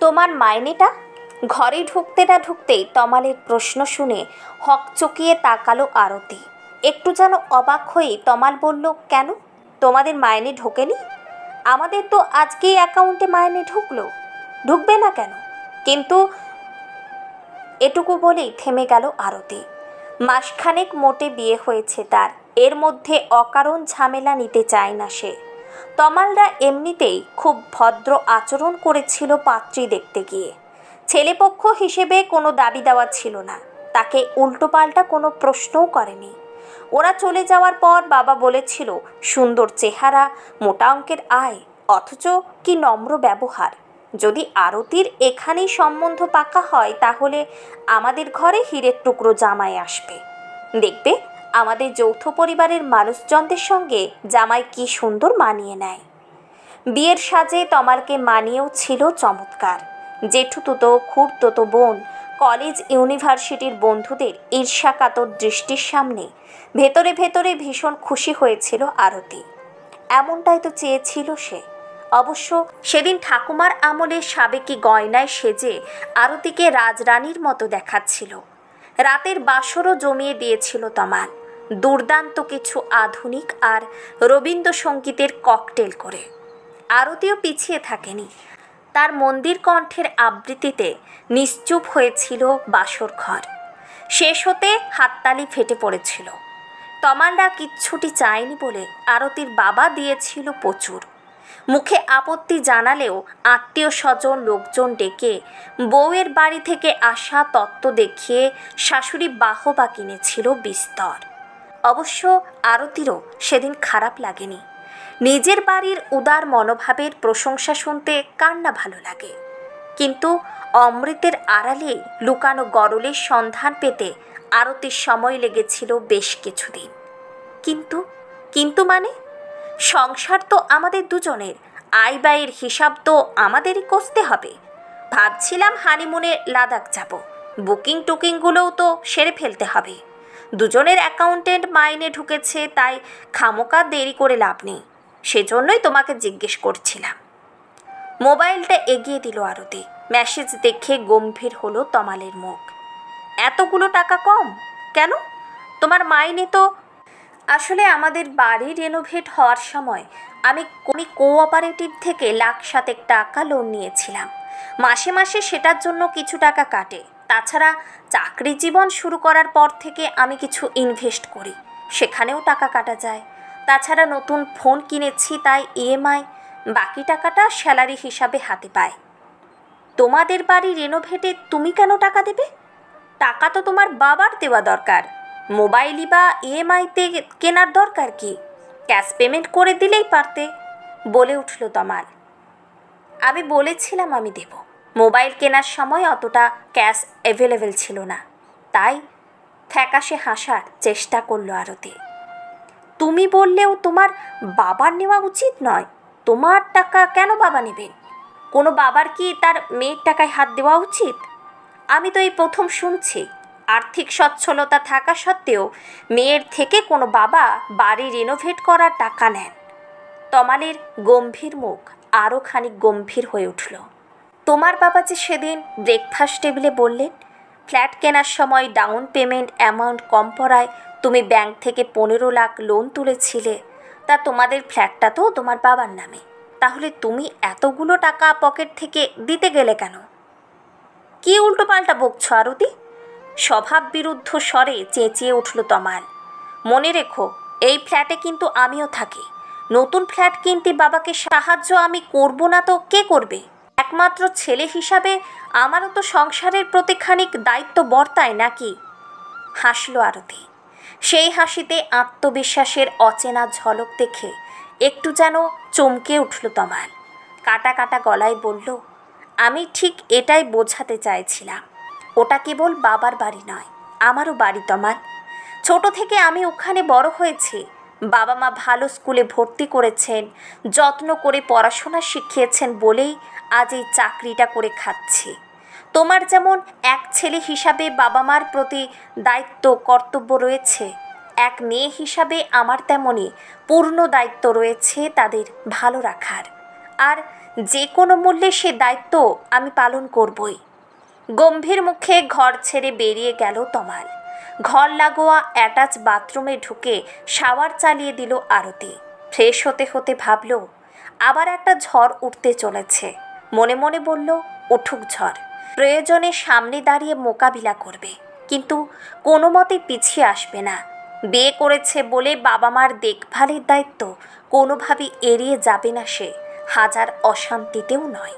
তোমার মাইনেটা? ঘরে ঢুকতে না ঢুকতেই তমালের প্রশ্ন শুনে হকচকিয়ে তাকালো আরতি। একটু যেন অবাক হয়েই তমাল বলল, কেন, তোমাদের মাইনে ঢোকেনি? আমাদের তো আজকেই অ্যাকাউন্টে মাইনে ঢুকলো। ঢুকবে না কেন? কিন্তু এটুকু বলেই থেমে গেল আরতি। মাসখানেক মোটে বিয়ে হয়েছে তার, এর মধ্যে অকারণ ঝামেলা নিতে চায় না সে। তমালরা এমনিতেই খুব ভদ্র আচরণ করেছিল পাত্রী দেখতে গিয়ে। ছেলেপক্ষ হিসেবে কোনো দাবি দেওয়া ছিল না, তাকে উল্টোপাল্টা কোনো প্রশ্নও করেনি। ওরা চলে যাওয়ার পর বাবা বলেছিল, সুন্দর চেহারা, মোটা অঙ্কের আয়, অথচ কি নম্র ব্যবহার। যদি আরতির এখানেই সম্বন্ধ পাকা হয় তাহলে আমাদের ঘরে হীরের টুকরো জামাই আসবে। দেখবে আমাদের যৌথ পরিবারের মানুষজনদের সঙ্গে জামাই কি সুন্দর মানিয়ে নেয়। বিয়ের সাজে তমালকে মানিয়েও ছিল চমৎকার। জেঠুতুতো খুড়তুতো বোন, কলেজ ইউনিভার্সিটির বন্ধুদের ঈর্ষাকাতর দৃষ্টির সামনে ভেতরে ভেতরে ভীষণ খুশি হয়েছিল আরতি। এমনটাই তো চেয়েছিল সে। অবশ্য সেদিন ঠাকুমার আমলে সাবেকি গয়নায় সেজে আরতিকে রাজরানীর মতো দেখাচ্ছিল। রাতের বাসরও জমিয়ে দিয়েছিল তমাল, দুর্দান্ত কিছু আধুনিক আর রবীন্দ্রসঙ্গীতের ককটেল করে। আরতিও পিছিয়ে থাকেনি। তার মন্দির কণ্ঠের আবৃত্তিতে নিশ্চুপ হয়েছিল বাসর ঘর। শেষ হতে হাততালি ফেটে পড়েছিল। তমালরা কিচ্ছুটি চায়নি বলে আরতির বাবা দিয়েছিল প্রচুর। মুখে আপত্তি জানালেও আত্মীয় স্বজন লোকজন ডেকে বউয়ের বাড়ি থেকে আসা তত্ত্ব দেখিয়ে শাশুড়ি বাহবা কিনেছিল বিস্তর। অবশ্য আরতিরও সেদিন খারাপ লাগেনি। নিজের বাড়ির উদার মনোভাবের প্রশংসা শুনতে কার না ভালো লাগে। কিন্তু অমৃতের আড়ালে লুকানো গরলের সন্ধান পেতে আরতির সময় লেগেছিল বেশ কিছুদিন। কিন্তু মানে সংসার তো আমাদের দুজনের, আয় ব্যয়ের হিসাব তো আমাদেরই কষতে হবে। ভাবছিলাম হানিমুনে লাদাখ যাব, বুকিং টুকিংগুলোও তো সেরে ফেলতে হবে। দুজনের অ্যাকাউন্টেন্ট মাইনে ঢুকেছে, তাই খামোকা দেরি করে লাভ নেই। সেজন্যই তোমাকে জিজ্ঞেস করছিলাম। মোবাইলটা এগিয়ে দিল আরতি। মেসেজ দেখে গম্ভীর হলো তমালের মুখ। এতগুলো টাকা কম কেন? তোমার মাইনে তো। আসলে আমাদের বাড়ি রেনোভেট হওয়ার সময় আমি কোঅপারেটিভ থেকে 1,07,000 টাকা লোন নিয়েছিলাম। মাসে মাসে সেটার জন্য কিছু টাকা কাটে। তাছাড়া চাকরি জীবন শুরু করার পর থেকে আমি কিছু ইনভেস্ট করি, সেখানেও টাকা কাটা যায়। তাছাড়া নতুন ফোন কিনেছি, তাই ইএমআই, বাকি টাকাটা স্যালারি হিসাবে হাতে পায়। তোমাদের বাড়ি রেনোভেটে তুমি কেন টাকা দেবে? টাকা তো তোমার বাবার দেওয়া দরকার। মোবাইলই বা ইএমআইতে কেনার দরকার কি? ক্যাশ পেমেন্ট করে দিলেই পারতে, বলে উঠল তমাল। আমি বলেছিলাম আমি দেব। মোবাইল কেনার সময় অতটা ক্যাশ অ্যাভেলেবেল ছিল না, তাই ফ্যাকাশে হাসার চেষ্টা করলো আরতি। তুমি বললেও তোমার বাবার নেওয়া উচিত নয়। তোমার টাকা কেন বাবা নেবেন? কোনো বাবার কি তার মেয়ের টাকায় হাত দেওয়া উচিত? আমি তো এই প্রথম শুনছি আর্থিক সচ্ছলতা থাকা সত্ত্বেও মেয়ের থেকে কোনো বাবা বাড়ি রেনোভেট করার টাকা নেন। তমালের গম্ভীর মুখ আরও খানিক গম্ভীর হয়ে উঠল। তোমার বাবা যে সেদিন ব্রেকফাস্ট টেবিলে বললেন ফ্ল্যাট কেনার সময় ডাউন পেমেন্ট অ্যামাউন্ট কম পড়ায় তুমি ব্যাংক থেকে 15 লাখ লোন তুলেছিলে, তা তোমাদের ফ্ল্যাটটা তো তোমার বাবার নামে। তাহলে তুমি এতগুলো টাকা পকেট থেকে দিতে গেলে কেন? কি উল্টোপাল্টা বকছো আরতি? স্বভাব বিরুদ্ধ স্বরে চেঁচিয়ে উঠল তমাল। মনে রেখো, এই ফ্ল্যাটে কিন্তু আমিও থাকি। নতুন ফ্ল্যাট কিনতে বাবাকে সাহায্য আমি করব না তো কে করবে? একমাত্র ছেলে হিসাবে আমারও তো সংসারের প্রতি খানিক দায়িত্ব বর্তায় নাকি? হাসল আরতি। সেই হাসিতে আত্মবিশ্বাসের অচেনা ঝলক দেখে একটু যেন চমকে উঠল তমাল। কাটা কাটা গলায় বলল, আমি ঠিক এটাই বোঝাতে চাইছিলাম। ওটা কেবল বাবার বাড়ি নয়, আমারও বাড়ি তমাল। ছোট থেকে আমি ওখানে বড় হয়েছি। বাবা মা ভালো স্কুলে ভর্তি করেছেন, যত্ন করে পড়াশোনা শিখিয়েছেন বলেই আজ এই চাকরিটা করে খাচ্ছি। তোমার যেমন এক ছেলে হিসাবে বাবা মার প্রতি দায়িত্ব কর্তব্য রয়েছে, এক মেয়ে হিসাবে আমার তেমনই পূর্ণ দায়িত্ব রয়েছে তাদের ভালো রাখার। আর যে কোনো মূল্যে সে দায়িত্ব আমি পালন করবই। গম্ভীর মুখে ঘর ছেড়ে বেরিয়ে গেল তমাল। ঘর লাগোয়া অ্যাটাচ বাথরুমে ঢুকে শাওয়ার চালিয়ে দিল আরতি। ফ্রেশ হতে হতে ভাবল আবার একটা ঝড় উঠতে চলেছে। মনে মনে বলল উঠুক ঝড়, প্রয়োজনে সামনে দাঁড়িয়ে মোকাবিলা করবে, কিন্তু কোনো মতে পিছিয়ে আসবে না। বিয়ে করেছে বলে বাবা মার দেখভালের দায়িত্ব কোনোভাবেই এড়িয়ে যাবে না সে, হাজার অশান্তিতেও নয়।